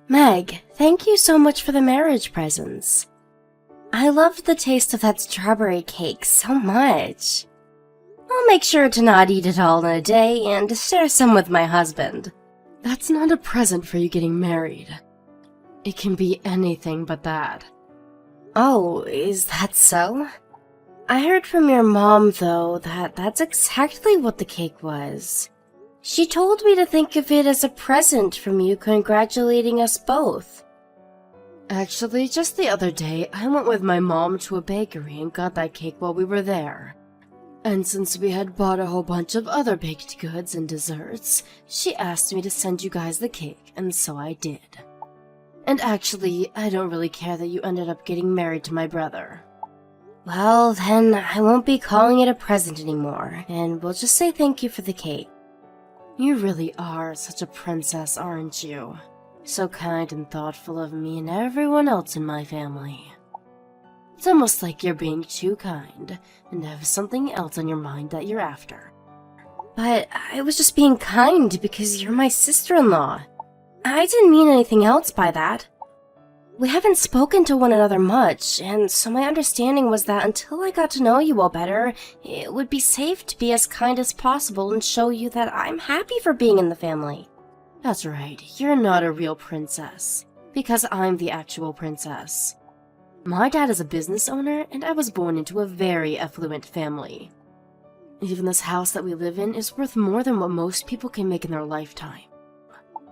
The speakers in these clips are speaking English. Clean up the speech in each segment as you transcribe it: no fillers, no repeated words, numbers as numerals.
Meg, thank you so much for the marriage presents. I loved the taste of that strawberry cake so much. I'll make sure to not eat it all in a day and share some with my husband. That's not a present for you getting married. It can be anything but that. Oh, is that so? I heard from your mom, though, that that's exactly what the cake was. She told me to think of it as a present from you congratulating us both. Actually, just the other day, I went with my mom to a bakery and got that cake while we were there. And since we had bought a whole bunch of other baked goods and desserts, she asked me to send you guys the cake, and so I did. And actually, I don't really care that you ended up getting married to my brother. Well, then I won't be calling it a present anymore, and we'll just say thank you for the cake. You really are such a princess, aren't you? So kind and thoughtful of me and everyone else in my family. It's almost like you're being too kind and have something else on your mind that you're after. But I was just being kind because you're my sister-in-law. I didn't mean anything else by that. We haven't spoken to one another much, and so my understanding was that until I got to know you all better, it would be safe to be as kind as possible and show you that I'm happy for being in the family. That's right, you're not a real princess, because I'm the actual princess. My dad is a business owner, and I was born into a very affluent family. Even this house that we live in is worth more than what most people can make in their lifetime.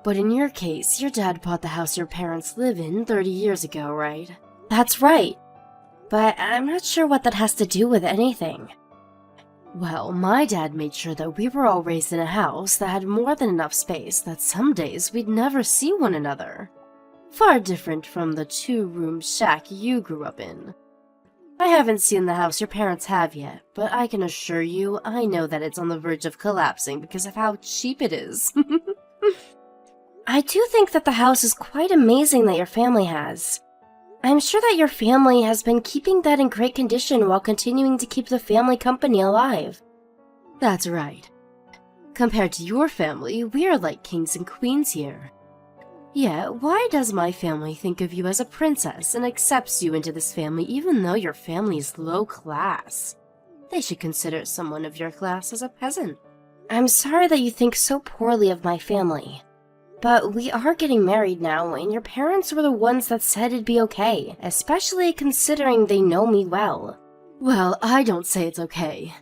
But in your case, your dad bought the house your parents live in 30 years ago, right? That's right. But I'm not sure what that has to do with anything. Well, my dad made sure that we were all raised in a house that had more than enough space that some days we'd never see one another. Far different from the two-room shack you grew up in. I haven't seen the house your parents have yet, but I can assure you I know that it's on the verge of collapsing because of how cheap it is. I do think that the house is quite amazing that your family has. I'm sure that your family has been keeping that in great condition while continuing to keep the family company alive. That's right. Compared to your family, we are like kings and queens here. Yet, why does my family think of you as a princess and accepts you into this family even though your family is low class? They should consider someone of your class as a peasant. I'm sorry that you think so poorly of my family. But we are getting married now, and your parents were the ones that said it'd be okay, especially considering they know me well. Well, I don't say it's okay.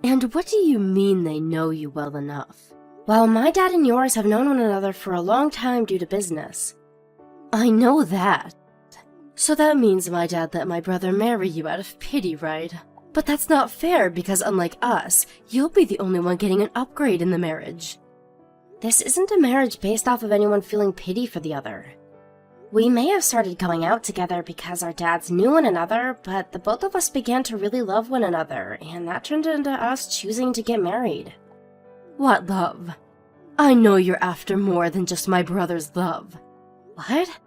And what do you mean they know you well enough? Well, my dad and yours have known one another for a long time due to business. I know that. So that means my dad let my brother marry you out of pity, right? But that's not fair because unlike us, you'll be the only one getting an upgrade in the marriage. This isn't a marriage based off of anyone feeling pity for the other. We may have started going out together because our dads knew one another, but the both of us began to really love one another, and that turned into us choosing to get married. What love? I know you're after more than just my brother's love. What?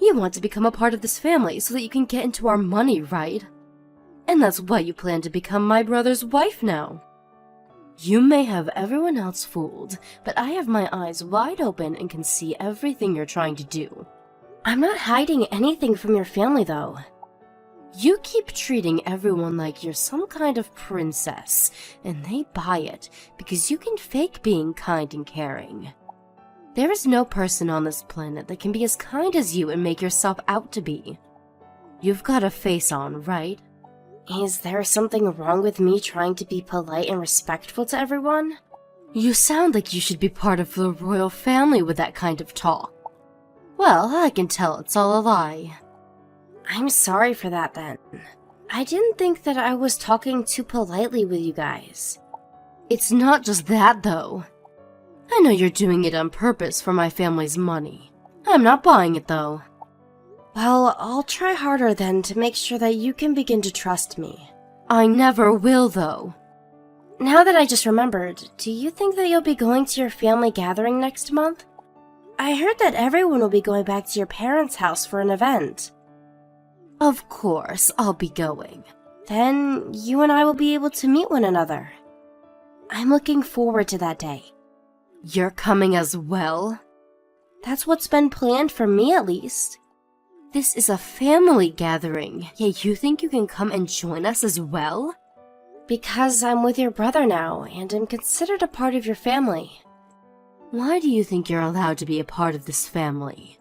You want to become a part of this family so that you can get into our money, right? And that's why you plan to become my brother's wife now. You may have everyone else fooled, but I have my eyes wide open and can see everything you're trying to do. I'm not hiding anything from your family, though. You keep treating everyone like you're some kind of princess, and they buy it because you can fake being kind and caring. There is no person on this planet that can be as kind as you and make yourself out to be. You've got a face on, right? Is there something wrong with me trying to be polite and respectful to everyone? You sound like you should be part of the royal family with that kind of talk. Well, I can tell it's all a lie. I'm sorry for that then. I didn't think that I was talking too politely with you guys. It's not just that, though. I know you're doing it on purpose for my family's money. I'm not buying it, though. Well, I'll try harder then to make sure that you can begin to trust me. I never will, though. Now that I just remembered, do you think that you'll be going to your family gathering next month? I heard that everyone will be going back to your parents' house for an event. Of course, I'll be going. Then you and I will be able to meet one another. I'm looking forward to that day. You're coming as well? That's what's been planned for me, at least. This is a family gathering, yet you think you can come and join us as well? Because I'm with your brother now, and am considered a part of your family. Why do you think you're allowed to be a part of this family?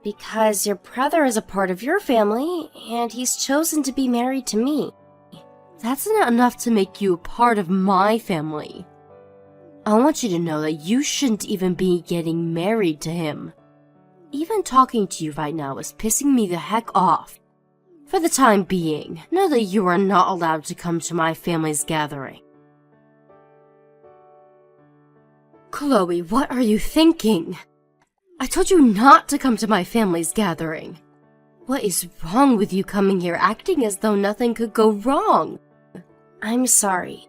Because your brother is a part of your family, and he's chosen to be married to me. That's not enough to make you a part of my family. I want you to know that you shouldn't even be getting married to him. Even talking to you right now is pissing me the heck off. For the time being, know that you are not allowed to come to my family's gathering. Chloe, what are you thinking? I told you not to come to my family's gathering. What is wrong with you coming here acting as though nothing could go wrong? I'm sorry,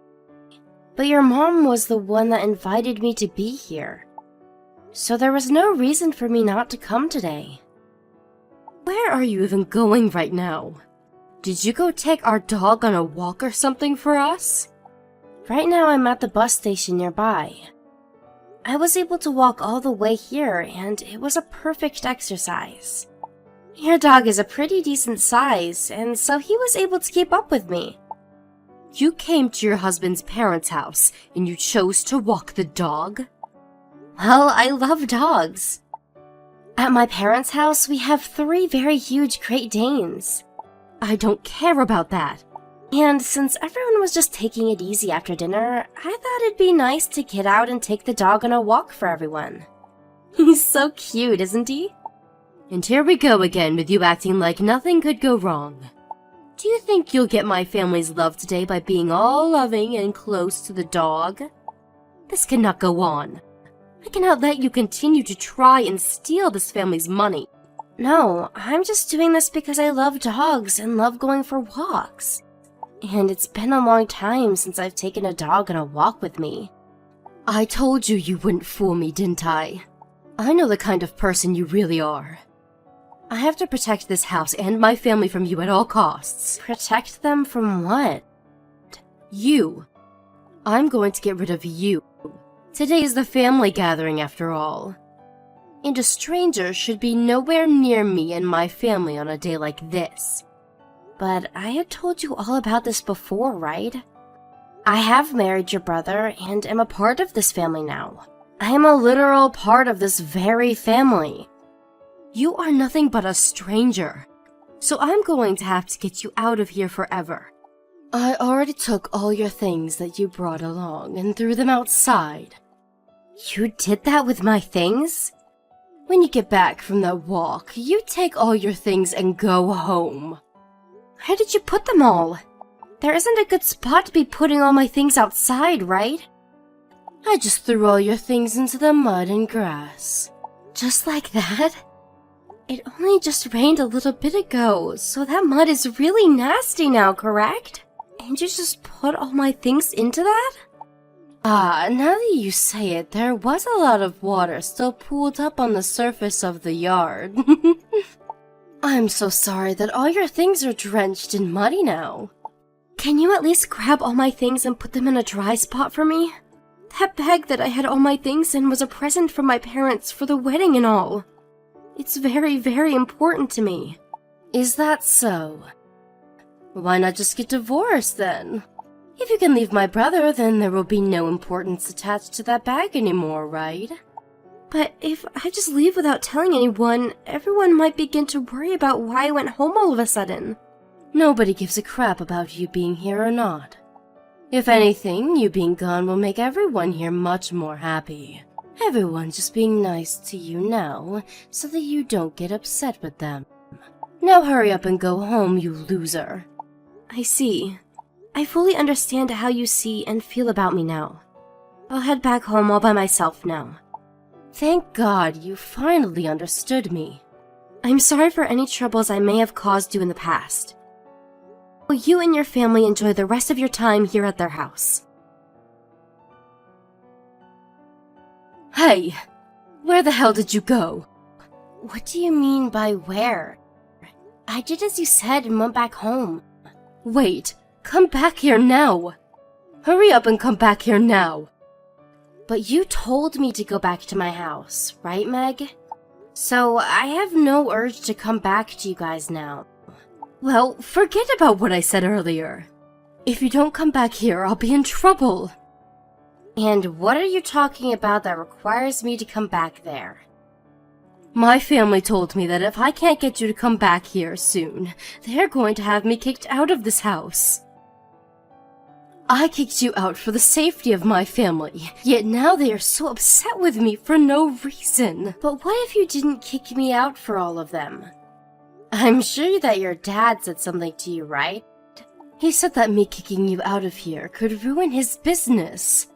but your mom was the one that invited me to be here. So there was no reason for me not to come today. Where are you even going right now? Did you go take our dog on a walk or something for us? Right now I'm at the bus station nearby. I was able to walk all the way here, and it was a perfect exercise. Your dog is a pretty decent size, and so he was able to keep up with me. You came to your husband's parents' house, and you chose to walk the dog? Well, I love dogs. At my parents' house, we have 3 very huge Great Danes. I don't care about that. And since everyone was just taking it easy after dinner, I thought it'd be nice to get out and take the dog on a walk for everyone. He's so cute, isn't he? And here we go again with you acting like nothing could go wrong. Do you think you'll get my family's love today by being all loving and close to the dog? This cannot go on. I cannot let you continue to try and steal this family's money. No, I'm just doing this because I love dogs and love going for walks. And it's been a long time since I've taken a dog on a walk with me. I told you you wouldn't fool me, didn't I? I know the kind of person you really are. I have to protect this house and my family from you at all costs. Protect them from what? You. I'm going to get rid of you. Today is the family gathering after all. And a stranger should be nowhere near me and my family on a day like this. But I had told you all about this before, right? I have married your brother and am a part of this family now. I am a literal part of this very family. You are nothing but a stranger. So I'm going to have to get you out of here forever. I already took all your things that you brought along and threw them outside. You did that with my things? When you get back from that walk, you take all your things and go home. Where did you put them all? There isn't a good spot to be putting all my things outside, right? I just threw all your things into the mud and grass. Just like that? It only just rained a little bit ago, so that mud is really nasty now, correct? And you just put all my things into that? Ah, now that you say it, there was a lot of water still pooled up on the surface of the yard. I'm so sorry that all your things are drenched and muddy now. Can you at least grab all my things and put them in a dry spot for me? That bag that I had all my things in was a present from my parents for the wedding and all. It's very, very important to me. Is that so? Why not just get divorced then? If you can leave my brother, then there will be no importance attached to that bag anymore, right? But if I just leave without telling anyone, everyone might begin to worry about why I went home all of a sudden. Nobody gives a crap about you being here or not. If anything, you being gone will make everyone here much more happy. Everyone just being nice to you now, so that you don't get upset with them. Now hurry up and go home, you loser. I see. I fully understand how you see and feel about me now. I'll head back home all by myself now. Thank God you finally understood me. I'm sorry for any troubles I may have caused you in the past. Will you and your family enjoy the rest of your time here at their house? Hey, where the hell did you go? What do you mean by where? I did as you said and went back home. Wait, come back here now. Hurry up and come back here now. But you told me to go back to my house, right, Meg? So I have no urge to come back to you guys now. Well, forget about what I said earlier. If you don't come back here, I'll be in trouble. And what are you talking about that requires me to come back there? My family told me that if I can't get you to come back here soon, they're going to have me kicked out of this house. I kicked you out for the safety of my family, yet now they are so upset with me for no reason. But what if you didn't kick me out for all of them? I'm sure that your dad said something to you, right? He said that me kicking you out of here could ruin his business.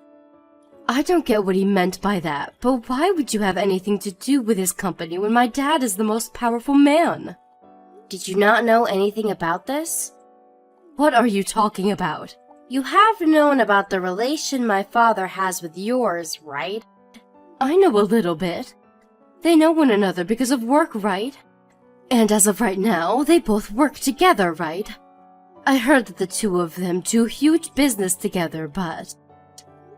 I don't get what he meant by that, but why would you have anything to do with his company when my dad is the most powerful man? Did you not know anything about this? What are you talking about? You have known about the relation my father has with yours, right? I know a little bit. They know one another because of work, right? And as of right now, they both work together, right? I heard that the two of them do huge business together, but...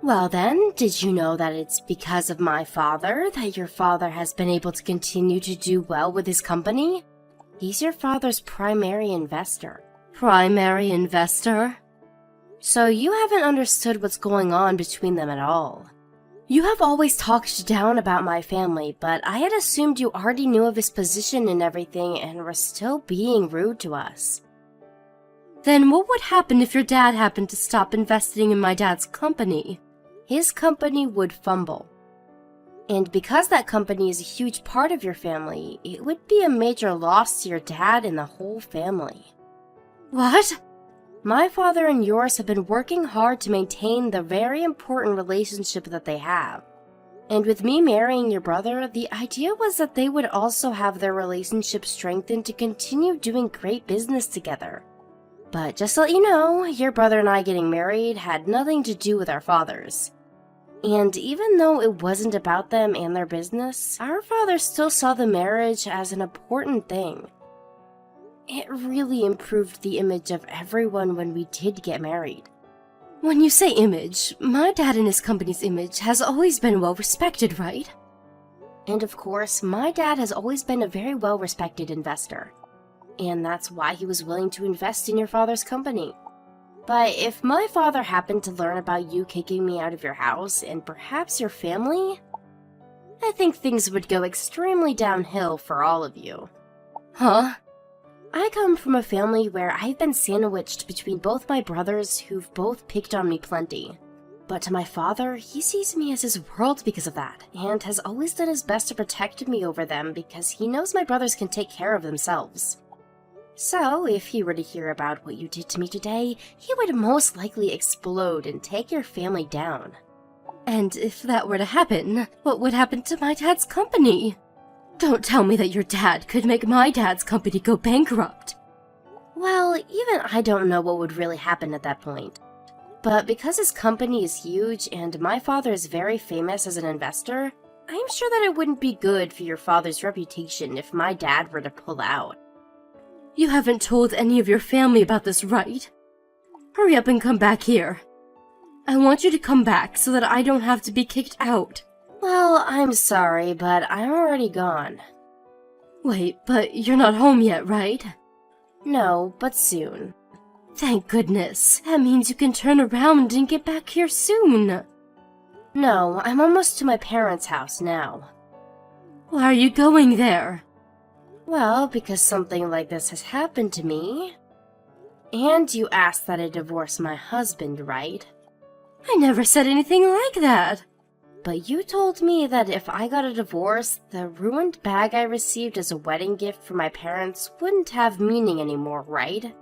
Well then, did you know that it's because of my father that your father has been able to continue to do well with his company? He's your father's primary investor. Primary investor? So you haven't understood what's going on between them at all. You have always talked down about my family, but I had assumed you already knew of his position and everything and were still being rude to us. Then what would happen if your dad happened to stop investing in my dad's company? His company would fumble. And because that company is a huge part of your family, it would be a major loss to your dad and the whole family. What? My father and yours have been working hard to maintain the very important relationship that they have. And with me marrying your brother, the idea was that they would also have their relationship strengthened to continue doing great business together. But just to let you know, your brother and I getting married had nothing to do with our fathers. And even though it wasn't about them and their business, our father still saw the marriage as an important thing. It really improved the image of everyone when we did get married. When you say image, my dad and his company's image has always been well respected, right? And of course, my dad has always been a very well respected investor. And that's why he was willing to invest in your father's company. But if my father happened to learn about you kicking me out of your house and perhaps your family, I think things would go extremely downhill for all of you. Huh? I come from a family where I've been sandwiched between both my brothers who've both picked on me plenty. But to my father, he sees me as his world because of that, and has always done his best to protect me over them because he knows my brothers can take care of themselves. So, if he were to hear about what you did to me today, he would most likely explode and take your family down. And if that were to happen, what would happen to my dad's company? Don't tell me that your dad could make my dad's company go bankrupt. Well, even I don't know what would really happen at that point. But because his company is huge and my father is very famous as an investor, I'm sure that it wouldn't be good for your father's reputation if my dad were to pull out. You haven't told any of your family about this, right? Hurry up and come back here. I want you to come back so that I don't have to be kicked out. Well, I'm sorry, but I'm already gone. Wait, but you're not home yet, right? No, but soon. Thank goodness. That means you can turn around and get back here soon. No, I'm almost to my parents' house now. Why are you going there? Well, because something like this has happened to me. And you asked that I divorce my husband, right? I never said anything like that. But you told me that if I got a divorce, the ruined bag I received as a wedding gift from my parents wouldn't have meaning anymore, right?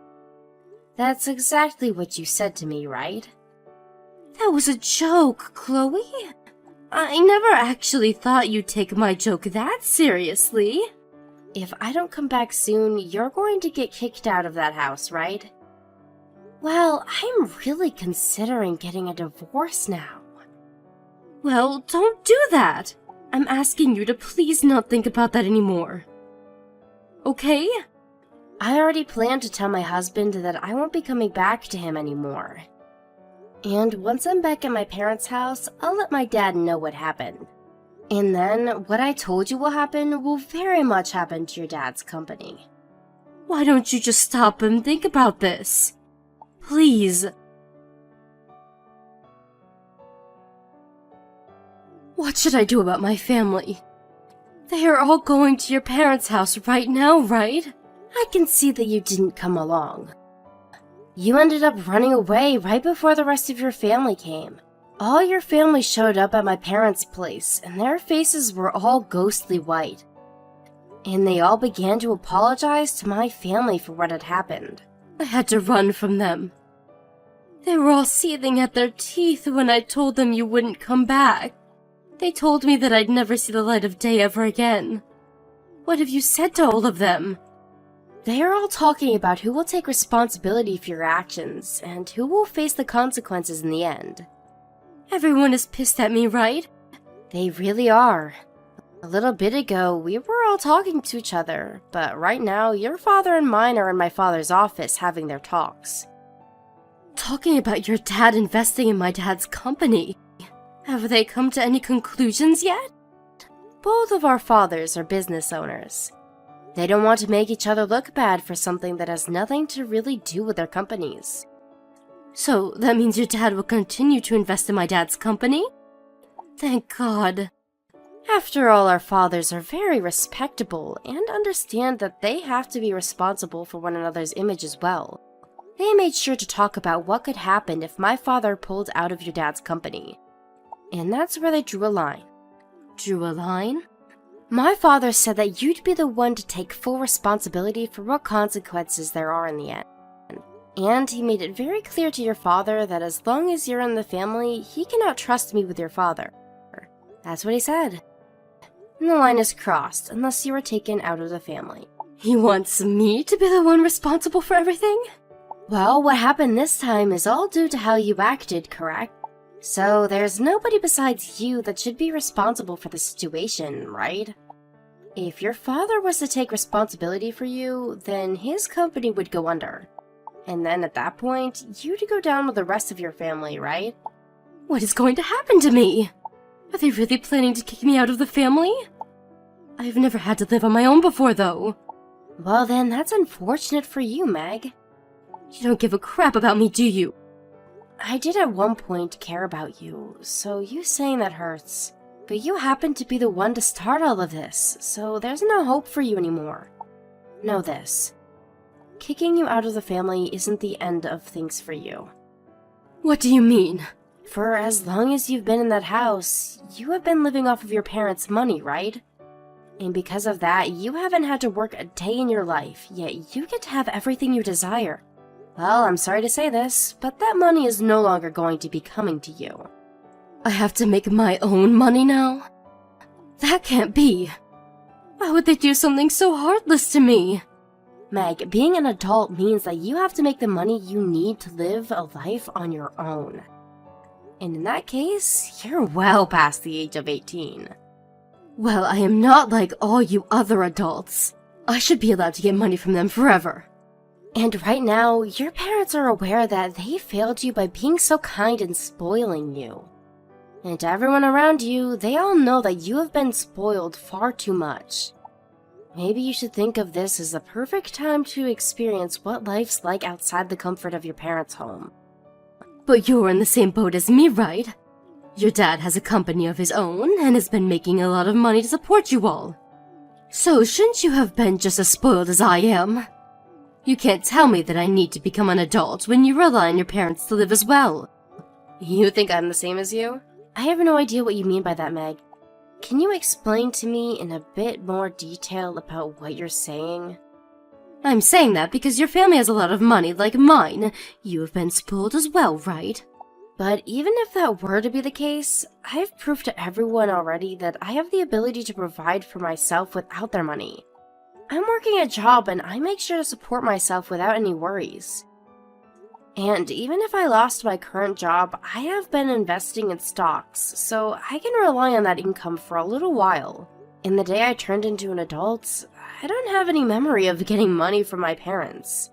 That's exactly what you said to me, right? That was a joke, Chloe. I never actually thought you'd take my joke that seriously. If I don't come back soon, you're going to get kicked out of that house, right? Well, I'm really considering getting a divorce now. Well, don't do that. I'm asking you to please not think about that anymore. Okay? I already planned to tell my husband that I won't be coming back to him anymore. And once I'm back at my parents' house, I'll let my dad know what happened. And then what I told you will happen will very much happen to your dad's company. Why don't you just stop and think about this? Please. What should I do about my family? They are all going to your parents' house right now, right? I can see that you didn't come along. You ended up running away right before the rest of your family came. All your family showed up at my parents' place, and their faces were all ghostly white. And they all began to apologize to my family for what had happened. I had to run from them. They were all seething at their teeth when I told them you wouldn't come back. They told me that I'd never see the light of day ever again. What have you said to all of them? They are all talking about who will take responsibility for your actions, and who will face the consequences in the end. Everyone is pissed at me, right? They really are. A little bit ago, we were all talking to each other, but right now, your father and mine are in my father's office having their talks. Talking about your dad investing in my dad's company. Have they come to any conclusions yet? Both of our fathers are business owners. They don't want to make each other look bad for something that has nothing to really do with their companies. So that means your dad will continue to invest in my dad's company? Thank God. After all, our fathers are very respectable and understand that they have to be responsible for one another's image as well. They made sure to talk about what could happen if my father pulled out of your dad's company. And that's where they drew a line. Drew a line? My father said that you'd be the one to take full responsibility for what consequences there are in the end. And he made it very clear to your father that as long as you're in the family, he cannot trust me with your father. That's what he said. And the line is crossed unless you are taken out of the family. He wants me to be the one responsible for everything? Well, what happened this time is all due to how you acted, correct? So there's nobody besides you that should be responsible for the situation, right? If your father was to take responsibility for you, then his company would go under. And then at that point, you'd go down with the rest of your family, right? What is going to happen to me? Are they really planning to kick me out of the family? I've never had to live on my own before, though. Well then, that's unfortunate for you, Meg. You don't give a crap about me, do you? I did at one point care about you, so you saying that hurts. But you happened to be the one to start all of this, so there's no hope for you anymore. Know this. Kicking you out of the family isn't the end of things for you. What do you mean? For as long as you've been in that house, you have been living off of your parents' money, right? And because of that, you haven't had to work a day in your life, yet you get to have everything you desire. Well, I'm sorry to say this, but that money is no longer going to be coming to you. I have to make my own money now? That can't be. Why would they do something so heartless to me? Meg, being an adult means that you have to make the money you need to live a life on your own. And in that case, you're well past the age of 18. Well, I am not like all you other adults. I should be allowed to get money from them forever. And right now, your parents are aware that they failed you by being so kind and spoiling you. And to everyone around you, they all know that you have been spoiled far too much. Maybe you should think of this as the perfect time to experience what life's like outside the comfort of your parents' home. But you're in the same boat as me, right? Your dad has a company of his own and has been making a lot of money to support you all. So shouldn't you have been just as spoiled as I am? You can't tell me that I need to become an adult when you rely on your parents to live as well. You think I'm the same as you? I have no idea what you mean by that, Meg. Can you explain to me in a bit more detail about what you're saying? I'm saying that because your family has a lot of money like mine. You have been spoiled as well, right? But even if that were to be the case, I've proved to everyone already that I have the ability to provide for myself without their money. I'm working a job and I make sure to support myself without any worries. And even if I lost my current job, I have been investing in stocks, so I can rely on that income for a little while. In the day I turned into an adult, I don't have any memory of getting money from my parents.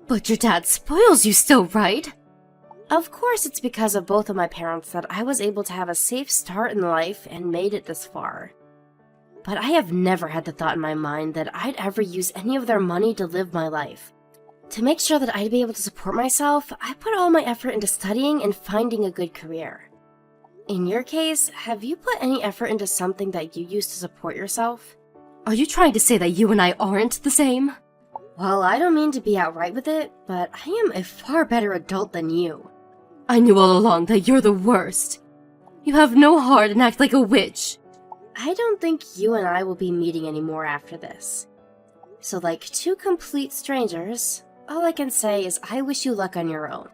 But your dad spoils you still, right? Of course, it's because of both of my parents that I was able to have a safe start in life and made it this far. But I have never had the thought in my mind that I'd ever use any of their money to live my life. To make sure that I'd be able to support myself, I put all my effort into studying and finding a good career. In your case, have you put any effort into something that you use to support yourself? Are you trying to say that you and I aren't the same? Well, I don't mean to be outright with it, but I am a far better adult than you. I knew all along that you're the worst. You have no heart and act like a witch. I don't think you and I will be meeting anymore after this. So like two complete strangers, all I can say is I wish you luck on your own.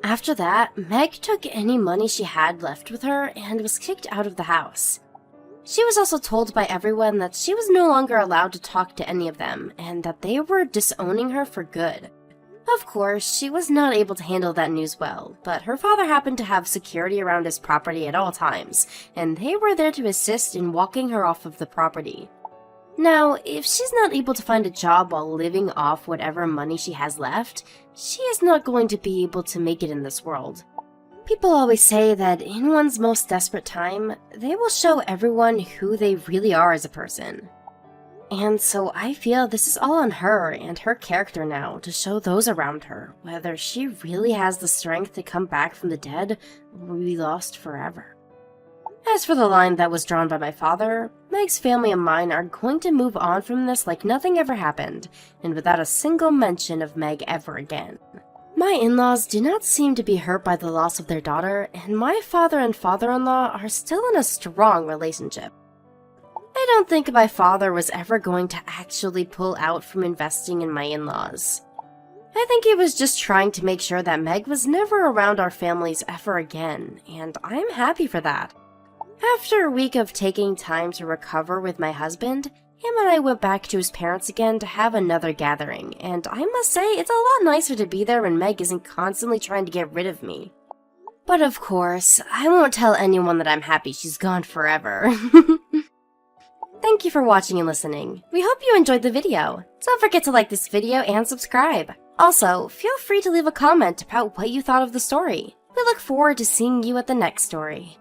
After that, Meg took any money she had left with her and was kicked out of the house. She was also told by everyone that she was no longer allowed to talk to any of them and that they were disowning her for good. Of course, she was not able to handle that news well, but her father happened to have security around his property at all times, and they were there to assist in walking her off of the property. Now, if she's not able to find a job while living off whatever money she has left, she is not going to be able to make it in this world. People always say that in one's most desperate time, they will show everyone who they really are as a person. And so I feel this is all on her and her character now to show those around her whether she really has the strength to come back from the dead or be lost forever. As for the line that was drawn by my father, Meg's family and mine are going to move on from this like nothing ever happened, and without a single mention of Meg ever again. My in-laws do not seem to be hurt by the loss of their daughter, and my father and father-in-law are still in a strong relationship. I don't think my father was ever going to actually pull out from investing in my in-laws. I think he was just trying to make sure that Meg was never around our families ever again, and I'm happy for that. After a week of taking time to recover with my husband, him and I went back to his parents again to have another gathering, and I must say it's a lot nicer to be there when Meg isn't constantly trying to get rid of me. But of course, I won't tell anyone that I'm happy she's gone forever. Thank you for watching and listening. We hope you enjoyed the video. Don't forget to like this video and subscribe. Also, feel free to leave a comment about what you thought of the story. We look forward to seeing you at the next story.